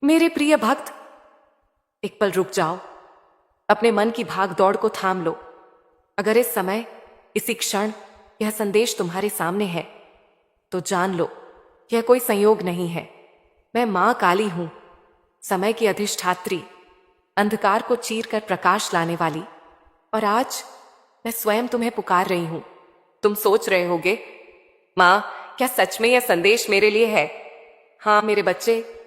मेरे प्रिय भक्त, एक पल रुक जाओ। अपने मन की भाग दौड़ को थाम लो। अगर इस समय, इसी क्षण यह संदेश तुम्हारे सामने है तो जान लो, यह कोई संयोग नहीं है। मैं मां काली हूं, समय की अधिष्ठात्री, अंधकार को चीर कर प्रकाश लाने वाली। और आज मैं स्वयं तुम्हें पुकार रही हूं। तुम सोच रहे होगे, मां, क्या सच में यह संदेश मेरे लिए है? हाँ मेरे बच्चे,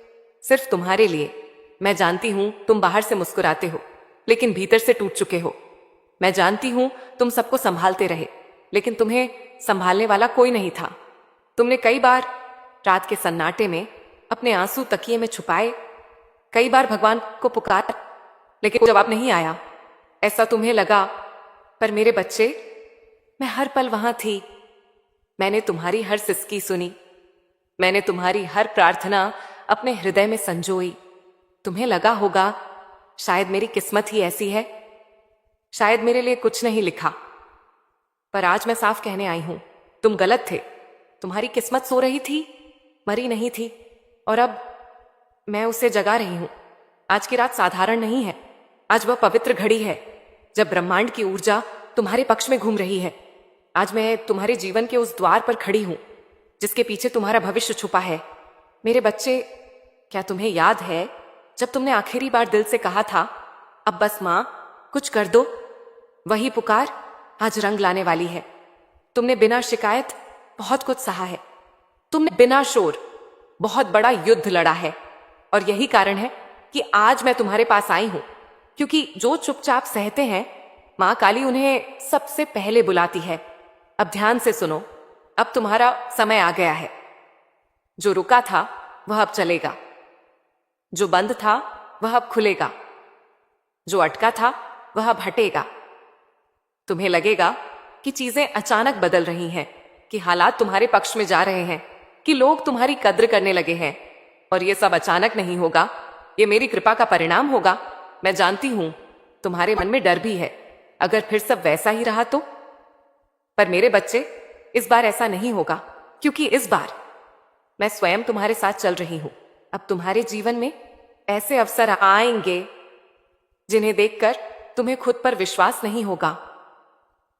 सिर्फ तुम्हारे लिए। मैं जानती हूं तुम बाहर से मुस्कुराते हो, लेकिन भीतर से टूट चुके हो। मैं जानती हूं तुम सबको संभालते रहे, लेकिन तुम्हें संभालने वाला कोई नहीं था। तुमने कई बार रात के सन्नाटे में अपने आंसू तकिए में छुपाए, कई बार भगवान को पुकार, लेकिन कोई जवाब नहीं आया। ऐसा तुम्हें लगा, पर मेरे बच्चे, मैं हर पल वहां थी। मैंने तुम्हारी हर सिसकी सुनी, मैंने तुम्हारी हर प्रार्थना अपने हृदय में संजोई। तुम्हें लगा होगा, शायद मेरी किस्मत ही ऐसी है, शायद मेरे लिए कुछ नहीं लिखा। पर आज मैं साफ कहने आई हूं, तुम गलत थे। तुम्हारी किस्मत सो रही थी, मरी नहीं थी, और अब मैं उसे जगा रही हूं। आज की रात साधारण नहीं है। आज वह पवित्र घड़ी है जब ब्रह्मांड की ऊर्जा तुम्हारे पक्ष में घूम रही है। आज मैं तुम्हारे जीवन के उस द्वार पर खड़ी हूं जिसके पीछे तुम्हारा भविष्य छुपा है। मेरे बच्चे, क्या तुम्हें याद है जब तुमने आखिरी बार दिल से कहा था, अब बस मां, कुछ कर दो? वही पुकार आज रंग लाने वाली है। तुमने बिना शिकायत बहुत कुछ सहा है। तुमने बिना शोर बहुत बड़ा युद्ध लड़ा है, और यही कारण है कि आज मैं तुम्हारे पास आई हूं। क्योंकि जो चुपचाप सहते हैं, मां काली उन्हें सबसे पहले बुलाती है। अब ध्यान से सुनो, अब तुम्हारा समय आ गया है। जो रुका था वह अब चलेगा, जो बंद था वह अब खुलेगा, जो अटका था वह अब हटेगा। तुम्हें लगेगा कि चीजें अचानक बदल रही हैं, कि हालात तुम्हारे पक्ष में जा रहे हैं, कि लोग तुम्हारी कद्र करने लगे हैं। और यह सब अचानक नहीं होगा, यह मेरी कृपा का परिणाम होगा। मैं जानती हूं तुम्हारे मन में डर भी है, अगर फिर सब वैसा ही रहा तो। पर मेरे बच्चे, इस बार ऐसा नहीं होगा, क्योंकि इस बार मैं स्वयं तुम्हारे साथ चल रही हूं। अब तुम्हारे जीवन में ऐसे अवसर आएंगे जिन्हें देखकर तुम्हें खुद पर विश्वास नहीं होगा।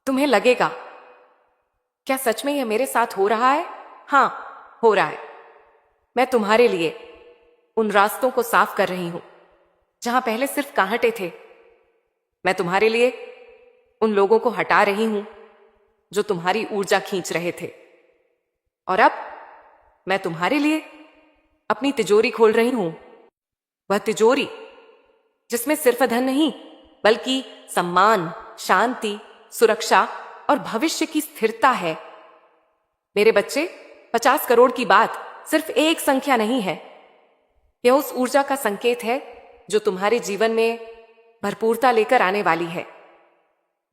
तुम्हें लगेगा, क्या सच में यह मेरे साथ हो रहा है? हां, हो रहा है। मैं तुम्हारे लिए उन रास्तों को साफ कर रही हूं जहां पहले सिर्फ कांटे थे। मैं तुम्हारे लिए उन लोगों को हटा रही हूं जो तुम्हारी ऊर्जा खींच रहे थे। और अब मैं तुम्हारे लिए अपनी तिजोरी खोल रही हूं। वह तिजोरी जिसमें सिर्फ धन नहीं, बल्कि सम्मान, शांति, सुरक्षा और भविष्य की स्थिरता है। मेरे बच्चे, 50 करोड़ की बात सिर्फ एक संख्या नहीं है। यह उस ऊर्जा का संकेत है जो तुम्हारे जीवन में भरपूरता लेकर आने वाली है।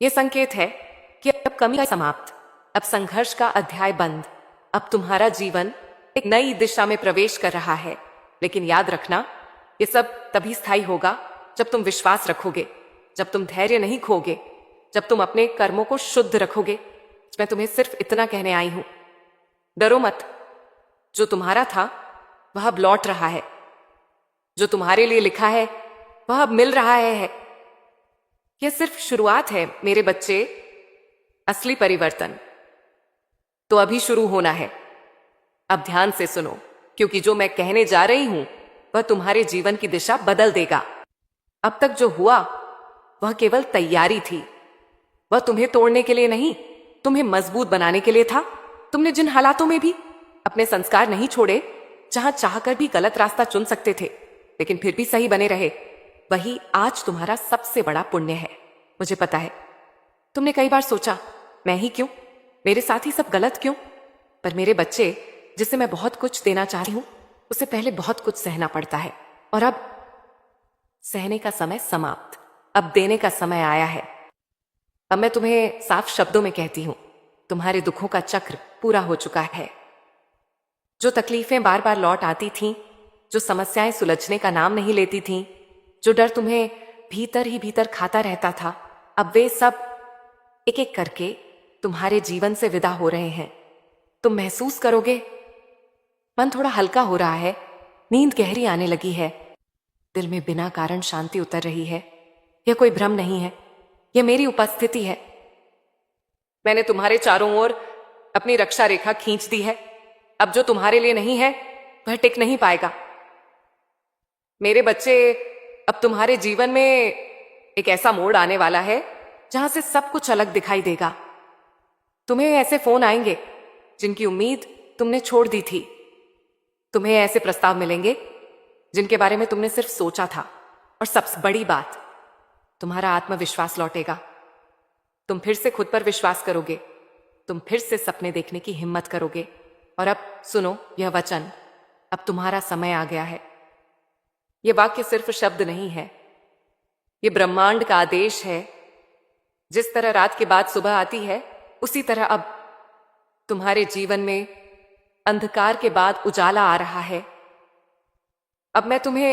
यह संकेत है कि अब कमी का समाप्त, अब संघर्ष का अध्याय बंद। अब तुम्हारा जीवन एक नई दिशा में प्रवेश कर रहा है। लेकिन याद रखना, यह सब तभी स्थायी होगा जब तुम विश्वास रखोगे, जब तुम धैर्य नहीं खोगे, जब तुम अपने कर्मों को शुद्ध रखोगे। मैं तुम्हें सिर्फ इतना कहने आई हूं, डरो मत। जो तुम्हारा था वह अब लौट रहा है। जो तुम्हारे लिए लिखा है वह अब मिल रहा है। यह सिर्फ शुरुआत है मेरे बच्चे। असली परिवर्तन तो अभी शुरू होना है। अब ध्यान से सुनो, क्योंकि जो मैं कहने जा रही हूं वह तुम्हारे जीवन की दिशा बदल देगा। अब तक जो हुआ वह केवल तैयारी थी। वह तुम्हें तोड़ने के लिए नहीं, तुम्हें मजबूत बनाने के लिए था। तुमने जिन हालातों में भी अपने संस्कार नहीं छोड़े, जहां चाहकर भी गलत रास्ता चुन सकते थे लेकिन फिर भी सही बने रहे, वही आज तुम्हारा सबसे बड़ा पुण्य है। मुझे पता है, तुमने कई बार सोचा, मैं ही क्यों, मेरे साथ ही सब गलत क्यों? पर मेरे बच्चे, जिसे मैं बहुत कुछ देना चाह रही हूं, उसे पहले बहुत कुछ सहना पड़ता है। और अब सहने का समय समाप्त, अब देने का समय आया है। अब मैं तुम्हें साफ शब्दों में कहती हूं, तुम्हारे दुखों का चक्र पूरा हो चुका है। जो तकलीफें बार बार लौट आती थीं, जो समस्याएं सुलझने का नाम नहीं लेती थीं, जो डर तुम्हें भीतर ही भीतर खाता रहता था, अब वे सब एक एक करके तुम्हारे जीवन से विदा हो रहे हैं। तुम महसूस करोगे, मन थोड़ा हल्का हो रहा है, नींद गहरी आने लगी है। दिल में बिना कारण शांति उतर रही है। यह कोई भ्रम नहीं है, यह मेरी उपस्थिति है। मैंने तुम्हारे चारों ओर अपनी रक्षा रेखा खींच दी है। अब जो तुम्हारे लिए नहीं है वह टिक नहीं पाएगा। मेरे बच्चे, अब तुम्हारे जीवन में एक ऐसा मोड़ आने वाला है जहां से सब कुछ अलग दिखाई देगा। तुम्हें ऐसे फोन आएंगे जिनकी उम्मीद तुमने छोड़ दी थी। तुम्हें ऐसे प्रस्ताव मिलेंगे जिनके बारे में तुमने सिर्फ सोचा था। और सबसे बड़ी बात, तुम्हारा आत्मविश्वास लौटेगा। तुम फिर से खुद पर विश्वास करोगे। तुम फिर से सपने देखने की हिम्मत करोगे। और अब सुनो यह वचन, अब तुम्हारा समय आ गया है। यह वाक्य सिर्फ शब्द नहीं है, यह ब्रह्मांड का आदेश है। जिस तरह रात के बाद सुबह आती है, उसी तरह अब तुम्हारे जीवन में अंधकार के बाद उजाला आ रहा है। अब मैं तुम्हें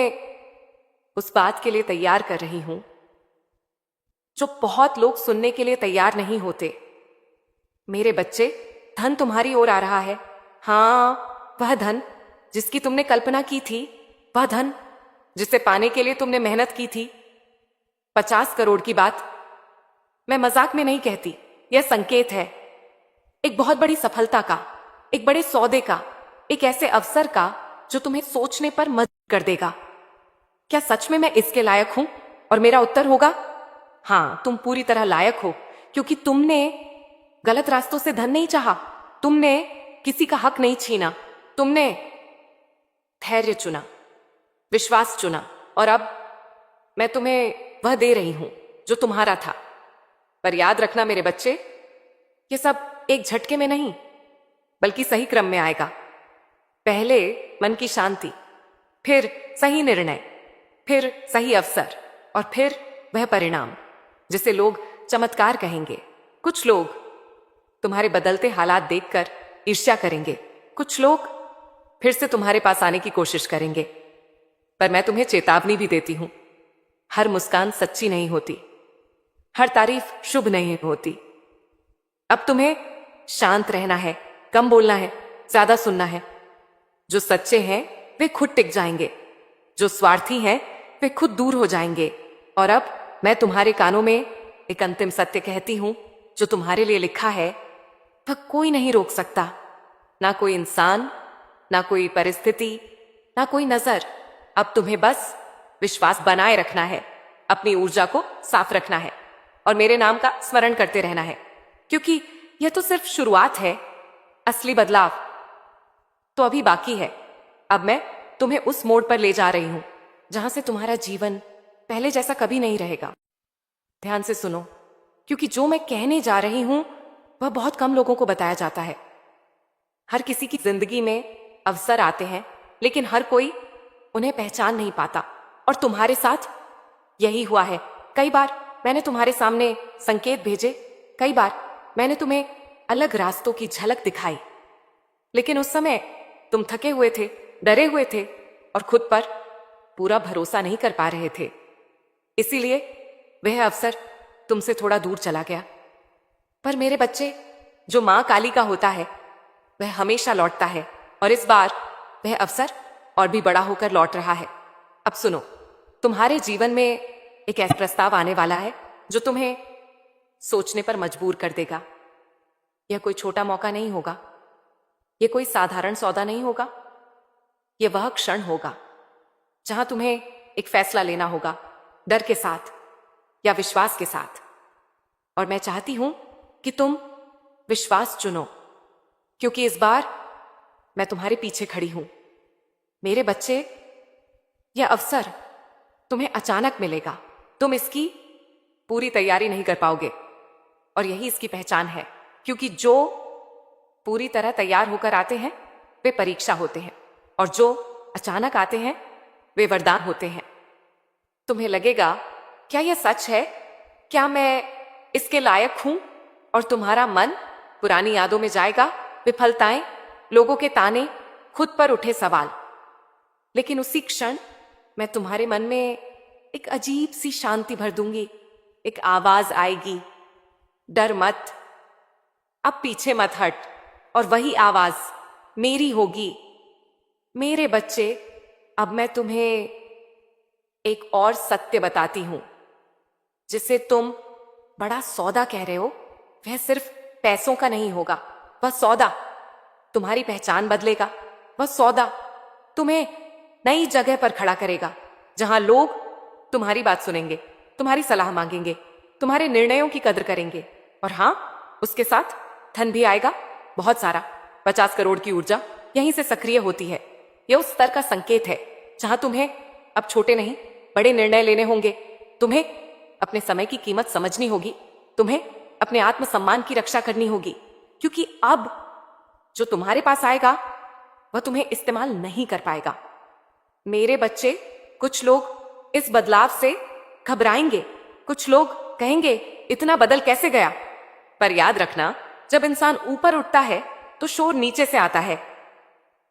उस बात के लिए तैयार कर रही हूं जो बहुत लोग सुनने के लिए तैयार नहीं होते। मेरे बच्चे, धन तुम्हारी ओर आ रहा है। हां, वह धन जिसकी तुमने कल्पना की थी, वह धन जिसे पाने के लिए तुमने मेहनत की थी। 50 करोड़ की बात मैं मजाक में नहीं कहती। यह संकेत है एक बहुत बड़ी सफलता का, एक बड़े सौदे का, एक ऐसे अवसर का जो तुम्हें सोचने पर मजबूर कर देगा। क्या सच में मैं इसके लायक हूं? और मेरा उत्तर होगा हां, तुम पूरी तरह लायक हो, क्योंकि तुमने गलत रास्तों से धन नहीं चाहा। तुमने किसी का हक नहीं छीना। तुमने धैर्य चुना, विश्वास चुना। और अब मैं तुम्हें वह दे रही हूं जो तुम्हारा था। पर याद रखना मेरे बच्चे, ये सब एक झटके में नहीं, बल्कि सही क्रम में आएगा। पहले मन की शांति, फिर सही निर्णय, फिर सही अवसर, और फिर वह परिणाम जिसे लोग चमत्कार कहेंगे। कुछ लोग तुम्हारे बदलते हालात देखकर ईर्ष्या करेंगे। कुछ लोग फिर से तुम्हारे पास आने की कोशिश करेंगे। पर मैं तुम्हें चेतावनी भी देती हूं, हर मुस्कान सच्ची नहीं होती, हर तारीफ शुभ नहीं होती। अब तुम्हें शांत रहना है, कम बोलना है, ज्यादा सुनना है। जो सच्चे हैं वे खुद टिक जाएंगे, जो स्वार्थी हैं वे खुद दूर हो जाएंगे। और अब मैं तुम्हारे कानों में एक अंतिम सत्य कहती हूं, जो तुम्हारे लिए लिखा है वह कोई नहीं रोक सकता। ना कोई इंसान, ना कोई परिस्थिति, ना कोई नजर। अब तुम्हें बस विश्वास बनाए रखना है, अपनी ऊर्जा को साफ रखना है और मेरे नाम का स्मरण करते रहना है, क्योंकि यह तो सिर्फ शुरुआत है। असली बदलाव तो अभी बाकी है। अब मैं तुम्हें उस मोड़ पर ले जा रही हूं जहां से तुम्हारा जीवन पहले जैसा कभी नहीं रहेगा। ध्यान से सुनो, क्योंकि जो मैं कहने जा रही हूं वह बहुत कम लोगों को बताया जाता है। हर किसी की जिंदगी में अवसर आते हैं, लेकिन हर कोई उन्हें पहचान नहीं पाता। और तुम्हारे साथ यही हुआ है। कई बार मैंने तुम्हारे सामने संकेत भेजे, कई बार मैंने तुम्हें अलग रास्तों की झलक दिखाई, लेकिन उस समय तुम थके हुए थे, डरे हुए थे और खुद पर पूरा भरोसा नहीं कर पा रहे थे। इसीलिए वह अवसर तुमसे थोड़ा दूर चला गया। पर मेरे बच्चे, जो मां काली का होता है वह हमेशा लौटता है, और इस बार वह अवसर और भी बड़ा होकर लौट रहा है। अब सुनो, तुम्हारे जीवन में एक ऐसा प्रस्ताव आने वाला है जो तुम्हें सोचने पर मजबूर कर देगा। यह कोई छोटा मौका नहीं होगा, यह कोई साधारण सौदा नहीं होगा। यह वह क्षण होगा जहां तुम्हें एक फैसला लेना होगा, डर के साथ या विश्वास के साथ। और मैं चाहती हूं कि तुम विश्वास चुनो, क्योंकि इस बार मैं तुम्हारे पीछे खड़ी हूं। मेरे बच्चे, यह अवसर तुम्हें अचानक मिलेगा। तुम इसकी पूरी तैयारी नहीं कर पाओगे, और यही इसकी पहचान है, क्योंकि जो पूरी तरह तैयार होकर आते हैं वे परीक्षा होते हैं, और जो अचानक आते हैं वे वरदान होते हैं। तुम्हें लगेगा, क्या यह सच है? क्या मैं इसके लायक हूं? और तुम्हारा मन पुरानी यादों में जाएगा, विफलताएं, लोगों के ताने, खुद पर उठे सवाल। लेकिन उसी क्षण मैं तुम्हारे मन में एक अजीब सी शांति भर दूंगी। एक आवाज आएगी, डर मत, अब पीछे मत हट। और वही आवाज मेरी होगी। मेरे बच्चे, अब मैं तुम्हें एक और सत्य बताती हूं। जिसे तुम बड़ा सौदा कह रहे हो, वह सिर्फ पैसों का नहीं होगा। वह सौदा तुम्हारी पहचान बदलेगा। वह सौदा तुम्हें नई जगह पर खड़ा करेगा, जहां लोग तुम्हारी बात सुनेंगे, तुम्हारी सलाह मांगेंगे, तुम्हारे निर्णयों की कदर करेंगे। और हां, उसके साथ धन भी आएगा, बहुत सारा। 50 करोड़ की ऊर्जा यहीं से सक्रिय होती है। यह उस स्तर का संकेत है जहां तुम्हें अब छोटे नहीं, बड़े निर्णय लेने होंगे। तुम्हें अपने समय की कीमत समझनी होगी। तुम्हें अपने आत्मसम्मान की रक्षा करनी होगी, क्योंकि अब जो तुम्हारे पास आएगा वह तुम्हें इस्तेमाल नहीं कर पाएगा। मेरे बच्चे, कुछ लोग इस बदलाव से घबराएंगे। कुछ लोग कहेंगे, इतना बदल कैसे गया? पर याद रखना, जब इंसान ऊपर उठता है तो शोर नीचे से आता है।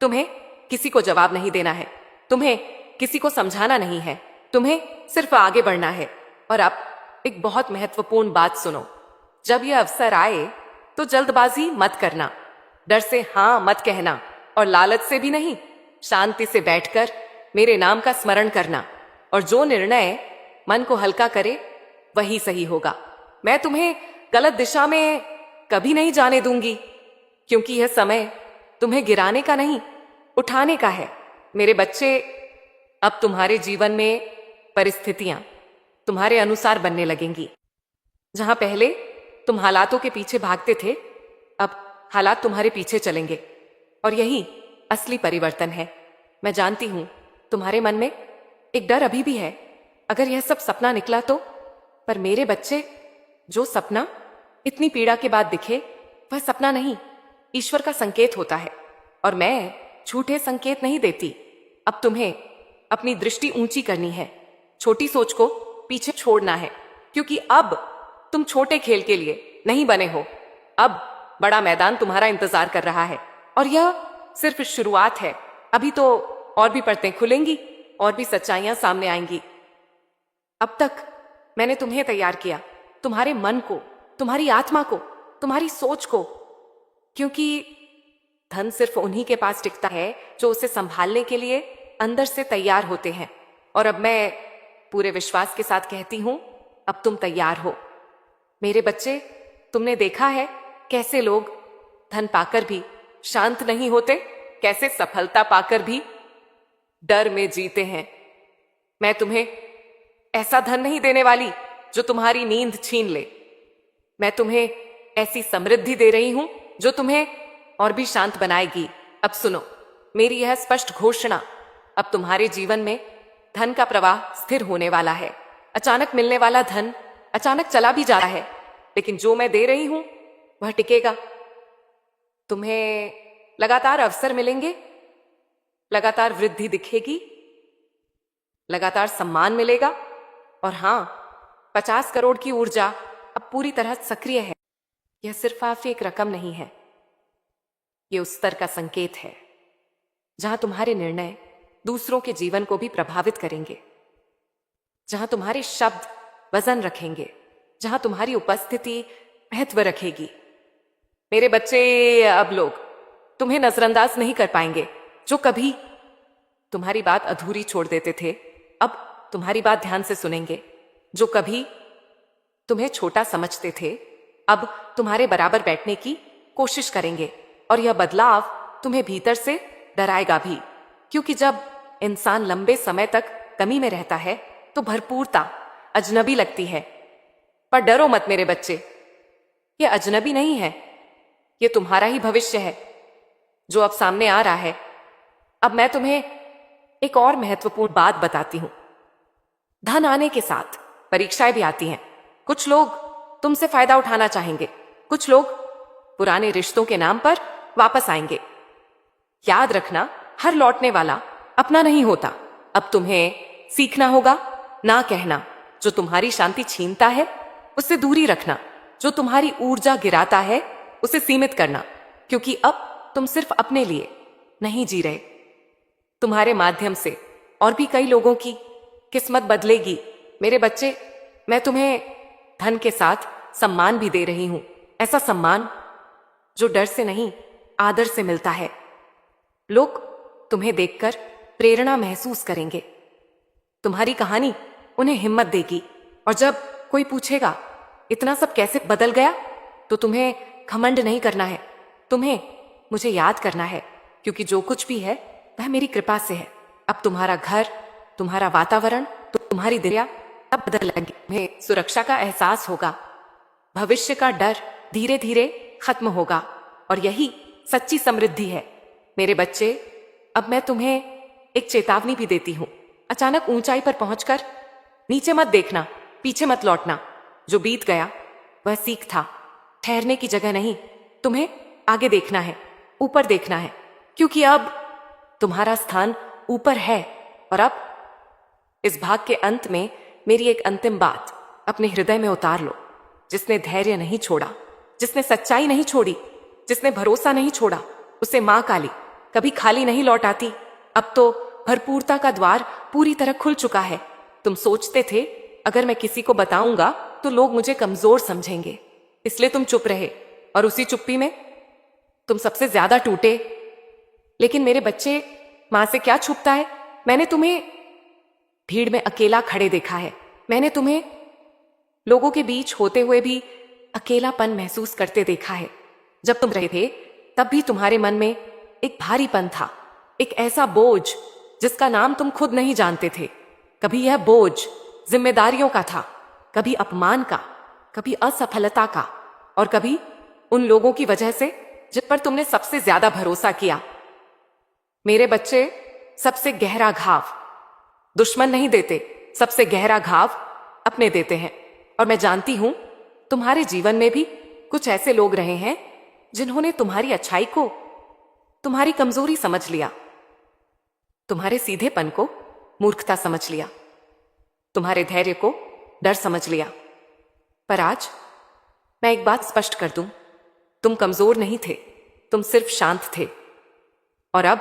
तुम्हें किसी को जवाब नहीं देना है, तुम्हें किसी को समझाना नहीं है, तुम्हें सिर्फ आगे बढ़ना है। और अब एक बहुत महत्वपूर्ण बात सुनो। जब यह अवसर आए तो जल्दबाजी मत करना, डर से हां मत कहना, और लालच से भी नहीं। शांति से बैठकर मेरे नाम का स्मरण करना, और जो निर्णय मन को हल्का करे वही सही होगा। मैं तुम्हें गलत दिशा में कभी नहीं जाने दूंगी, क्योंकि यह समय तुम्हें गिराने का नहीं, उठाने का है। मेरे बच्चे, अब तुम्हारे जीवन में परिस्थितियां तुम्हारे अनुसार बनने लगेंगी। जहां पहले तुम हालातों के पीछे भागते थे, अब हालात तुम्हारे पीछे चलेंगे। और यही असली परिवर्तन है। मैं जानती हूं तुम्हारे मन में एक डर अभी भी है, अगर यह सब सपना निकला तो। पर मेरे बच्चे, जो सपना इतनी पीड़ा के बाद दिखे, वह सपना नहीं, ईश्वर का संकेत होता है। और मैं झूठे संकेत नहीं देती। अब तुम्हें अपनी दृष्टि ऊंची करनी है, छोटी सोच को पीछे छोड़ना है, क्योंकि अब तुम छोटे खेल के लिए नहीं बने हो। अब बड़ा मैदान तुम्हारा इंतजार कर रहा है, और यह सिर्फ शुरुआत है। अभी तो और भी परतें खुलेंगी, और भी सच्चाइयां सामने आएंगी। अब तक मैंने तुम्हें तैयार किया, तुम्हारे मन को, तुम्हारी आत्मा को, तुम्हारी सोच को, क्योंकि धन सिर्फ उन्हीं के पास टिकता है जो उसे संभालने के लिए अंदर से तैयार होते हैं। और अब मैं पूरे विश्वास के साथ कहती हूं, अब तुम तैयार हो। मेरे बच्चे, तुमने देखा है कैसे लोग धन पाकर भी शांत नहीं होते, कैसे सफलता पाकर भी डर में जीते हैं। मैं तुम्हें ऐसा धन नहीं देने वाली जो तुम्हारी नींद छीन ले। मैं तुम्हें ऐसी समृद्धि दे रही हूं जो तुम्हें और भी शांत बनाएगी। अब सुनो मेरी यह स्पष्ट घोषणा, अब तुम्हारे जीवन में धन का प्रवाह स्थिर होने वाला है। अचानक मिलने वाला धन अचानक चला भी जा रहा है, लेकिन जो मैं दे रही हूं वह टिकेगा। तुम्हें लगातार अवसर मिलेंगे, लगातार वृद्धि दिखेगी, लगातार सम्मान मिलेगा। और हां, 50 करोड़ की ऊर्जा अब पूरी तरह सक्रिय है। यह सिर्फ आप एक रकम नहीं है, यह उस स्तर का संकेत है जहां तुम्हारे निर्णय दूसरों के जीवन को भी प्रभावित करेंगे, जहां तुम्हारे शब्द वजन रखेंगे, जहां तुम्हारी उपस्थिति महत्व रखेगी। मेरे बच्चे, अब लोग तुम्हें नजरअंदाज नहीं कर पाएंगे। जो कभी तुम्हारी बात अधूरी छोड़ देते थे, अब तुम्हारी बात ध्यान से सुनेंगे। जो कभी तुम्हें छोटा समझते थे, अब तुम्हारे बराबर बैठने की कोशिश करेंगे। और यह बदलाव तुम्हें भीतर से डराएगा भी, क्योंकि जब इंसान लंबे समय तक कमी में रहता है तो भरपूरता अजनबी लगती है। पर डरो मत मेरे बच्चे, यह अजनबी नहीं है, यह तुम्हारा ही भविष्य है जो अब सामने आ रहा है। अब मैं तुम्हें एक और महत्वपूर्ण बात बताती हूं। धन आने के साथ परीक्षाएं भी आती हैं। कुछ लोग तुमसे फायदा उठाना चाहेंगे, कुछ लोग पुराने रिश्तों के नाम पर वापस आएंगे। याद रखना, हर लौटने वाला अपना नहीं होता। अब तुम्हें सीखना होगा ना कहना। जो तुम्हारी शांति छीनता है उससे दूरी रखना, जो तुम्हारी ऊर्जा गिराता है उसे सीमित करना, क्योंकि अब तुम सिर्फ अपने लिए नहीं जी रहे, तुम्हारे माध्यम से और भी कई लोगों की किस्मत बदलेगी। मेरे बच्चे, मैं तुम्हें धन के साथ सम्मान भी दे रही हूं, ऐसा सम्मान जो डर से नहीं आदर से मिलता है। लोग तुम्हें देखकर प्रेरणा महसूस करेंगे। तुम्हारी कहानी उन्हें हिम्मत देगी। और जब कोई पूछेगा इतना सब कैसे बदल गया, तो तुम्हें घमंड नहीं करना है, तुम्हें मुझे याद करना है, क्योंकि जो कुछ भी है वह मेरी कृपा से है। अब तुम्हारा घर, तुम्हारा वातावरण, तुम्हारी दिया अब बदल लगेगी। तुम्हें सुरक्षा का एहसास होगा, भविष्य का डर धीरे धीरे खत्म होगा, और यही सच्ची समृद्धि है। मेरे बच्चे, अब मैं तुम्हें एक चेतावनी भी देती हूं। अचानक ऊंचाई पर पहुंचकर नीचे मत देखना, पीछे मत लौटना। जो बीत गया वह सीख था, ठहरने की जगह नहीं। तुम्हें आगे देखना है, ऊपर देखना है, क्योंकि अब तुम्हारा स्थान ऊपर है। और अब इस भाग के अंत में मेरी एक अंतिम बात अपने हृदय में उतार लो। जिसने धैर्य नहीं छोड़ा, जिसने सच्चाई नहीं छोड़ी, जिसने भरोसा नहीं छोड़ा, उसे मां काली कभी खाली नहीं लौट आती। अब तो भरपूरता का द्वार पूरी तरह खुल चुका है। तुम सोचते थे अगर मैं किसी को बताऊंगा तो लोग मुझे कमजोर समझेंगे, इसलिए तुम चुप रहे, और उसी चुप्पी में तुम सबसे ज्यादा टूटे। लेकिन मेरे बच्चे, मां से क्या छुपता है? मैंने तुम्हें भीड़ में अकेला खड़े देखा है। मैंने तुम्हें लोगों के बीच होते हुए भी अकेलापन महसूस करते देखा है। जब तुम रहे थे तब भी तुम्हारे मन में एक भारीपन था, एक ऐसा बोझ जिसका नाम तुम खुद नहीं जानते थे। कभी यह बोझ जिम्मेदारियों का था, कभी अपमान का, कभी असफलता का, और कभी उन लोगों की वजह से जिन पर तुमने सबसे ज्यादा भरोसा किया। मेरे बच्चे, सबसे गहरा घाव दुश्मन नहीं देते, सबसे गहरा घाव अपने देते हैं। और मैं जानती हूं तुम्हारे जीवन में भी कुछ ऐसे लोग रहे हैं जिन्होंने तुम्हारी अच्छाई को तुम्हारी कमजोरी समझ लिया, तुम्हारे सीधेपन को मूर्खता समझ लिया, तुम्हारे धैर्य को डर समझ लिया। पर आज मैं एक बात स्पष्ट कर दूं, तुम कमजोर नहीं थे, तुम सिर्फ शांत थे। और अब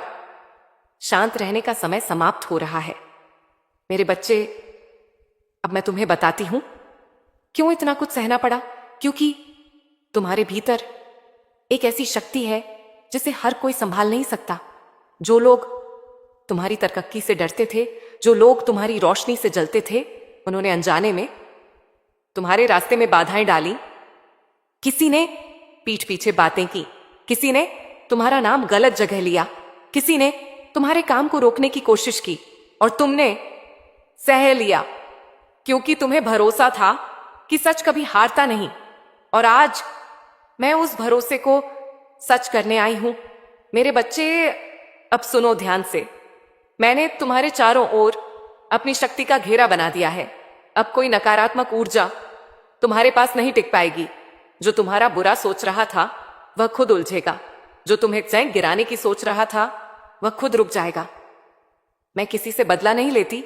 शांत रहने का समय समाप्त हो रहा है। मेरे बच्चे, अब मैं तुम्हें बताती हूं क्यों इतना कुछ सहना पड़ा। क्योंकि तुम्हारे भीतर एक ऐसी शक्ति है जिसे हर कोई संभाल नहीं सकता। जो लोग तुम्हारी तरक्की से डरते थे, जो लोग तुम्हारी रोशनी से जलते थे, उन्होंने अनजाने में तुम्हारे रास्ते में बाधाएं डाली। किसी ने पीठ पीछे बातें की, किसी ने तुम्हारा नाम गलत जगह लिया, किसी ने तुम्हारे काम को रोकने की कोशिश की, और तुमने सह लिया, क्योंकि तुम्हें भरोसा था कि सच कभी हारता नहीं। और आज मैं उस भरोसे को सच करने आई हूं। मेरे बच्चे, अब सुनो ध्यान से। मैंने तुम्हारे चारों ओर अपनी शक्ति का घेरा बना दिया है। अब कोई नकारात्मक ऊर्जा तुम्हारे पास नहीं टिक पाएगी। जो तुम्हारा बुरा सोच रहा था वह खुद उलझेगा, जो तुम्हें चैन गिराने की सोच रहा था वह खुद रुक जाएगा। मैं किसी से बदला नहीं लेती,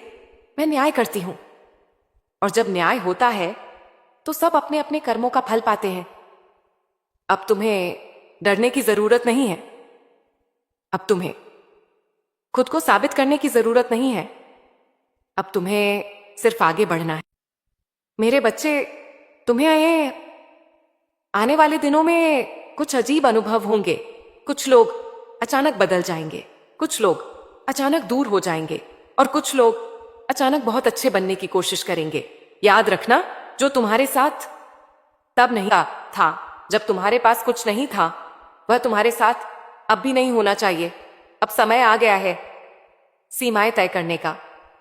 मैं न्याय करती हूं। और जब न्याय होता है तो सब अपने अपने कर्मों का फल पाते हैं। अब तुम्हें डरने की जरूरत नहीं है, अब तुम्हें खुद को साबित करने की जरूरत नहीं है, अब तुम्हें सिर्फ आगे बढ़ना है। मेरे बच्चे, तुम्हें आने वाले दिनों में कुछ अजीब अनुभव होंगे। कुछ लोग अचानक बदल जाएंगे, कुछ लोग अचानक दूर हो जाएंगे, और कुछ लोग अचानक बहुत अच्छे बनने की कोशिश करेंगे। याद रखना, जो तुम्हारे साथ तब नहीं था जब तुम्हारे पास कुछ नहीं था, वह तुम्हारे साथ अब भी नहीं होना चाहिए। अब समय आ गया है सीमाएं तय करने का,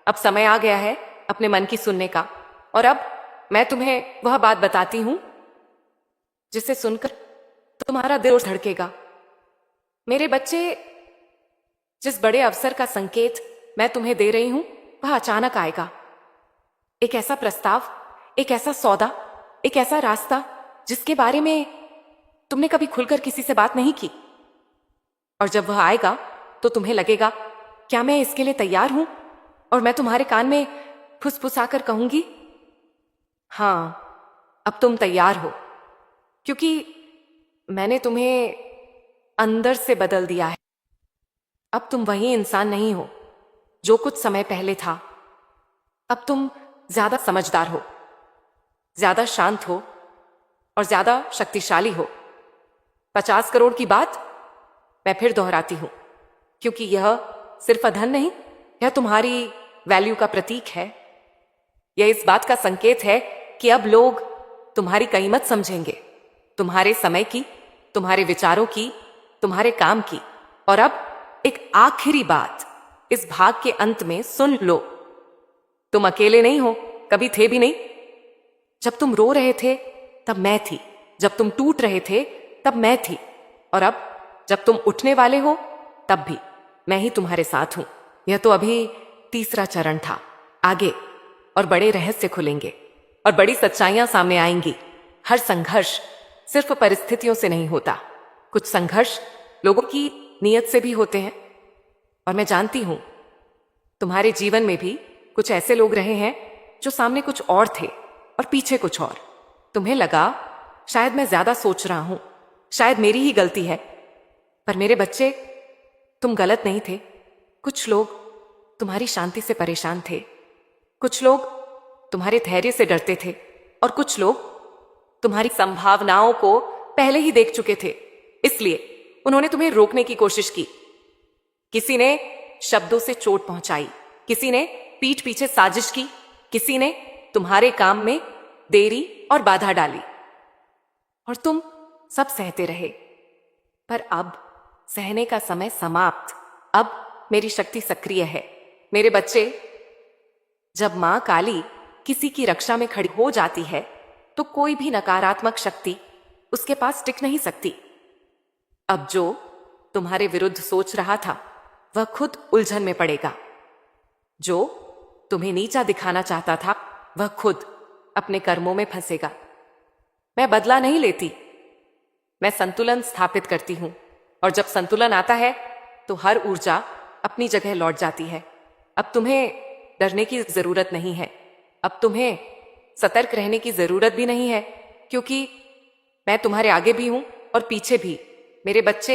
अब समय आ गया है अपने मन की सुनने का। और अब मैं तुम्हें वह बात बताती हूं जिसे सुनकर तुम्हारा दिल धड़केगा। मेरे बच्चे, जिस बड़े अवसर का संकेत मैं तुम्हें दे रही हूं वह अचानक आएगा। एक ऐसा प्रस्ताव, एक ऐसा सौदा, एक ऐसा रास्ता जिसके बारे में तुमने कभी खुलकर किसी से बात नहीं की। और जब वह आएगा तो तुम्हें लगेगा, क्या मैं इसके लिए तैयार हूं? और मैं तुम्हारे कान में फुसफुसाकर कहूंगी, हां, अब तुम तैयार हो, क्योंकि मैंने तुम्हें अंदर से बदल दिया है। अब तुम वही इंसान नहीं हो जो कुछ समय पहले था। अब तुम ज्यादा समझदार हो, ज्यादा शांत हो, और ज्यादा शक्तिशाली हो। 50 करोड़ की बात मैं फिर दोहराती हूं, क्योंकि यह सिर्फ धन नहीं, यह तुम्हारी वैल्यू का प्रतीक है। यह इस बात का संकेत है कि अब लोग तुम्हारी कीमत समझेंगे, तुम्हारे समय की, तुम्हारे विचारों की, तुम्हारे काम की। और अब एक आखिरी बात इस भाग के अंत में सुन लो, तुम अकेले नहीं हो, कभी थे भी नहीं। जब तुम रो रहे थे तब मैं थी, जब तुम टूट रहे थे तब मैं थी, और अब जब तुम उठने वाले हो तब भी मैं ही तुम्हारे साथ हूं। यह तो अभी तीसरा चरण था। आगे और बड़े रहस्य खुलेंगे और बड़ी सच्चाइयां सामने आएंगी। हर संघर्ष सिर्फ परिस्थितियों से नहीं होता, कुछ संघर्ष लोगों की नीयत से भी होते हैं। और मैं जानती हूं तुम्हारे जीवन में भी कुछ ऐसे लोग रहे हैं जो सामने कुछ और थे और पीछे कुछ और। तुम्हें लगा शायद मैं ज्यादा सोच रहा हूं, शायद मेरी ही गलती है, पर मेरे बच्चे, तुम गलत नहीं थे। कुछ लोग तुम्हारी शांति से परेशान थे, कुछ लोग तुम्हारे धैर्य से डरते थे, और कुछ लोग तुम्हारी संभावनाओं को पहले ही देख चुके थे, इसलिए उन्होंने तुम्हें रोकने की कोशिश की। किसी ने शब्दों से चोट पहुंचाई, किसी ने पीठ पीछे साजिश की, किसी ने तुम्हारे काम में देरी और बाधा डाली, और तुम सब सहते रहे। पर अब सहने का समय समाप्त। अब मेरी शक्ति सक्रिय है। मेरे बच्चे, जब मां काली किसी की रक्षा में खड़ी हो जाती है तो कोई भी नकारात्मक शक्ति उसके पास टिक नहीं सकती। अब जो तुम्हारे विरुद्ध सोच रहा था वह खुद उलझन में पड़ेगा। जो तुम्हें नीचा दिखाना चाहता था वह खुद अपने कर्मों में फंसेगा। मैं बदला नहीं लेती, मैं संतुलन स्थापित करती हूं, और जब संतुलन आता है तो हर ऊर्जा अपनी जगह लौट जाती है। अब तुम्हें डरने की जरूरत नहीं है, अब तुम्हें सतर्क रहने की जरूरत भी नहीं है, क्योंकि मैं तुम्हारे आगे भी हूं और पीछे भी। मेरे बच्चे,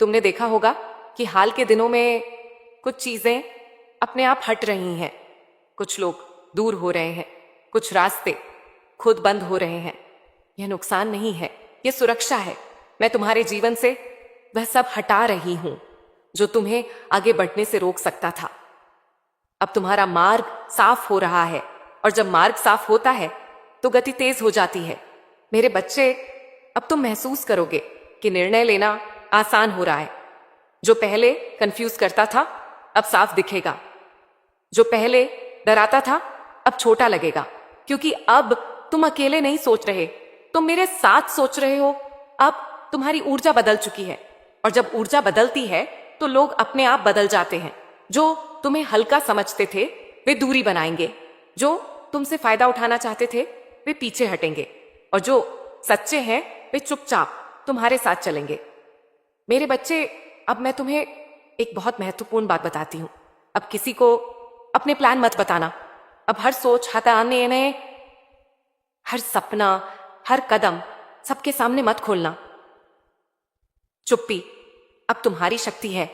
तुमने देखा होगा कि हाल के दिनों में कुछ चीजें अपने आप हट रही हैं, कुछ लोग दूर हो रहे हैं, कुछ रास्ते खुद बंद हो रहे हैं। यह नुकसान नहीं है, यह सुरक्षा है। मैं तुम्हारे जीवन से वह सब हटा रही हूं जो तुम्हें आगे बढ़ने से रोक सकता था। अब तुम्हारा मार्ग साफ हो रहा है, और जब मार्ग साफ होता है तो गति तेज हो जाती है। मेरे बच्चे, अब तुम महसूस करोगे कि निर्णय लेना आसान हो रहा है। जो पहले कंफ्यूज करता था अब साफ दिखेगा, जो पहले डराता था अब छोटा लगेगा, क्योंकि अब तुम अकेले नहीं सोच रहे, तुम मेरे साथ सोच रहे हो। अब तुम्हारी ऊर्जा बदल चुकी है, और जब ऊर्जा बदलती है तो लोग अपने आप बदल जाते हैं। जो तुम्हें हल्का समझते थे वे दूरी बनाएंगे, जो तुमसे फायदा उठाना चाहते थे वे पीछे हटेंगे, और जो सच्चे हैं वे चुपचाप तुम्हारे साथ चलेंगे। मेरे बच्चे, अब मैं तुम्हें एक बहुत महत्वपूर्ण बात बताती हूं। अब किसी को अपने प्लान मत बताना। अब हर सोच, हताने में हर सपना, हर कदम सबके सामने मत खोलना। चुप्पी अब तुम्हारी शक्ति है।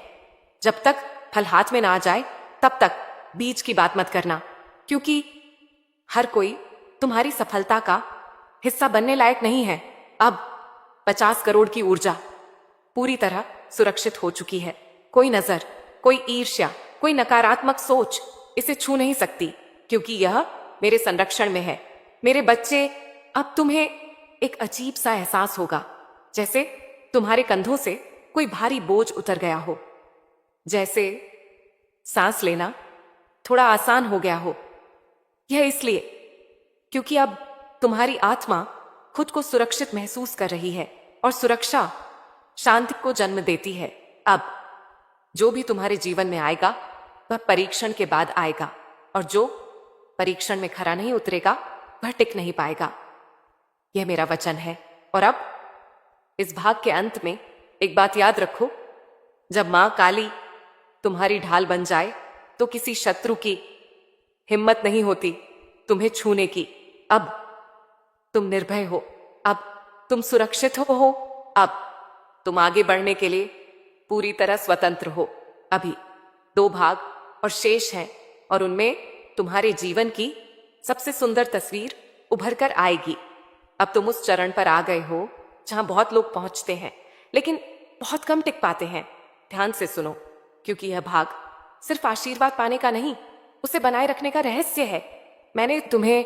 जब तक फल हाथ में ना आ जाए तब तक बीज की बात मत करना, क्योंकि हर कोई तुम्हारी सफलता का हिस्सा बनने लायक नहीं है। अब 50 करोड़ की ऊर्जा पूरी तरह सुरक्षित हो चुकी है। कोई नजर, कोई ईर्ष्या, कोई नकारात्मक सोच इसे छू नहीं सकती, क्योंकि यह मेरे संरक्षण में है। मेरे बच्चे, अब तुम्हें एक अजीब सा एहसास होगा, जैसे तुम्हारे कंधों से कोई भारी बोझ उतर गया हो, जैसे सांस लेना थोड़ा आसान हो गया हो। यह इसलिए क्योंकि अब तुम्हारी आत्मा खुद को सुरक्षित महसूस कर रही है, और सुरक्षा शांति को जन्म देती है। अब जो भी तुम्हारे जीवन में आएगा वह परीक्षण के बाद आएगा, और जो परीक्षण में खरा नहीं उतरेगा वह टिक नहीं पाएगा। यह मेरा वचन है। और अब इस भाग के अंत में एक बात याद रखो, जब मां काली तुम्हारी ढाल बन जाए तो किसी शत्रु की हिम्मत नहीं होती तुम्हें छूने की। अब तुम निर्भय हो, अब तुम सुरक्षित हो, अब तुम आगे बढ़ने के लिए पूरी तरह स्वतंत्र हो। अभी 2 भाग और शेष हैं, और उनमें तुम्हारे जीवन की सबसे सुंदर तस्वीर उभर कर आएगी। अब तुम उस चरण पर आ गए हो जहां बहुत लोग पहुंचते हैं लेकिन बहुत कम टिक पाते हैं। ध्यान से सुनो, क्योंकि यह भाग सिर्फ आशीर्वाद पाने का नहीं, उसे बनाए रखने का रहस्य है। मैंने तुम्हें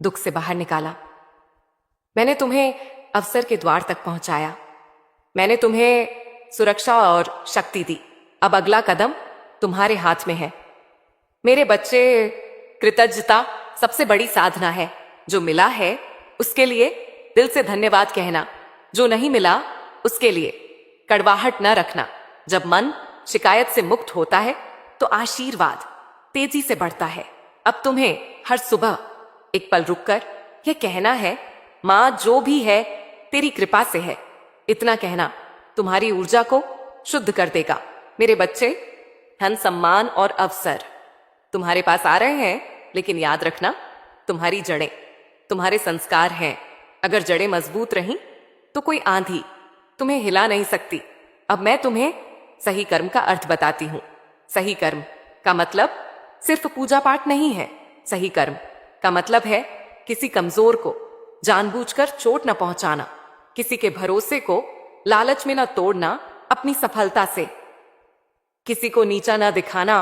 दुख से बाहर निकाला, मैंने तुम्हें अवसर के द्वार तक पहुंचाया, मैंने तुम्हें सुरक्षा और शक्ति दी। अब अगला कदम तुम्हारे हाथ में है। मेरे बच्चे, कृतज्ञता सबसे बड़ी साधना है। जो मिला है उसके लिए दिल से धन्यवाद कहना, जो नहीं मिला उसके लिए कड़वाहट न रखना। जब मन शिकायत से मुक्त होता है तो आशीर्वाद तेजी से बढ़ता है। अब तुम्हें हर सुबह एक पल रुककर यह कहना है, मां जो भी है तेरी कृपा से है। इतना कहना तुम्हारी ऊर्जा को शुद्ध कर देगा। मेरे बच्चे, धन, सम्मान और अवसर तुम्हारे पास आ रहे हैं, लेकिन याद रखना तुम्हारी जड़ें, तुम्हारे संस्कार हैं। अगर जड़ें मजबूत रहीं तो कोई आंधी तुम्हें हिला नहीं सकती। अब मैं तुम्हें सही कर्म का अर्थ बताती हूं। सही कर्म का मतलब सिर्फ पूजा पाठ नहीं है। सही कर्म का मतलब है किसी कमजोर को जानबूझकर चोट न पहुंचाना, किसी के भरोसे को लालच में न तोड़ना अपनी सफलता से, किसी को नीचा न दिखाना।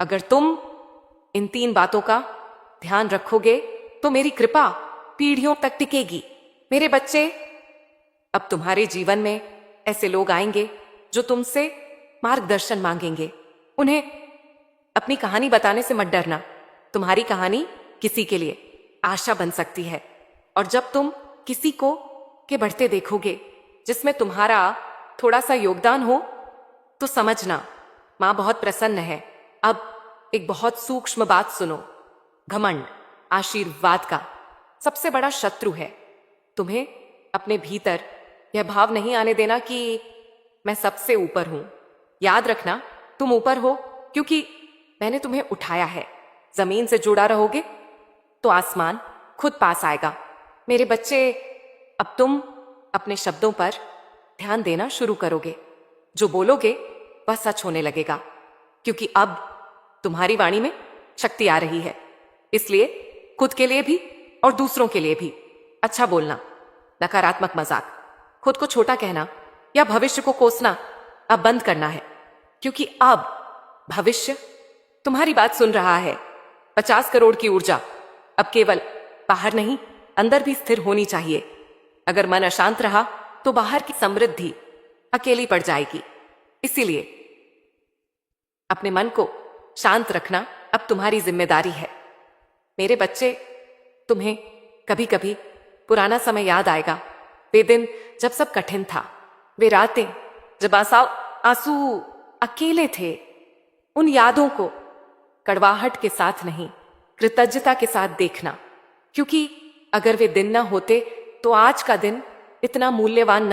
अगर तुम इन 3 बातों का ध्यान रखोगे तो मेरी कृपा पीढ़ियों तक टिकेगी। मेरे बच्चे, अब तुम्हारे जीवन में ऐसे लोग आएंगे जो तुमसे मार्गदर्शन मांगेंगे। उन्हें अपनी कहानी बताने से मत डरना। तुम्हारी कहानी किसी के लिए आशा बन सकती है। और जब तुम किसी को के बढ़ते देखोगे जिसमें तुम्हारा थोड़ा सा योगदान हो तो समझना मां बहुत प्रसन्न है। अब एक बहुत सूक्ष्म बात सुनो। घमंड आशीर्वाद का सबसे बड़ा शत्रु है। तुम्हें अपने भीतर यह भाव नहीं आने देना कि मैं सबसे ऊपर हूं। याद रखना तुम ऊपर हो क्योंकि मैंने तुम्हें उठाया है। जमीन से जुड़ा रहोगे तो आसमान खुद पास आएगा। मेरे बच्चे, अब तुम अपने शब्दों पर ध्यान देना शुरू करोगे। जो बोलोगे वह सच होने लगेगा, क्योंकि अब तुम्हारी वाणी में शक्ति आ रही है। इसलिए खुद के लिए भी और दूसरों के लिए भी अच्छा बोलना, नकारात्मक मजाक, खुद को छोटा कहना या भविष्य को कोसना अब बंद करना है, क्योंकि अब भविष्य तुम्हारी बात सुन रहा है। 50 करोड़ की ऊर्जा अब केवल बाहर नहीं, अंदर भी स्थिर होनी चाहिए। अगर मन अशांत रहा तो बाहर की समृद्धि अकेली पड़ जाएगी। इसीलिए अपने मन को शांत रखना अब तुम्हारी जिम्मेदारी है। मेरे बच्चे, तुम्हें कभी कभी पुराना समय याद आएगा। वे दिन जब सब कठिन था, वे रातें जब आंसू अकेले थे। उन यादों को कड़वाहट के साथ नहीं, कृतज्ञता के साथ देखना, क्योंकि अगर वे दिन न होते तो आज का दिन इतना मूल्यवान न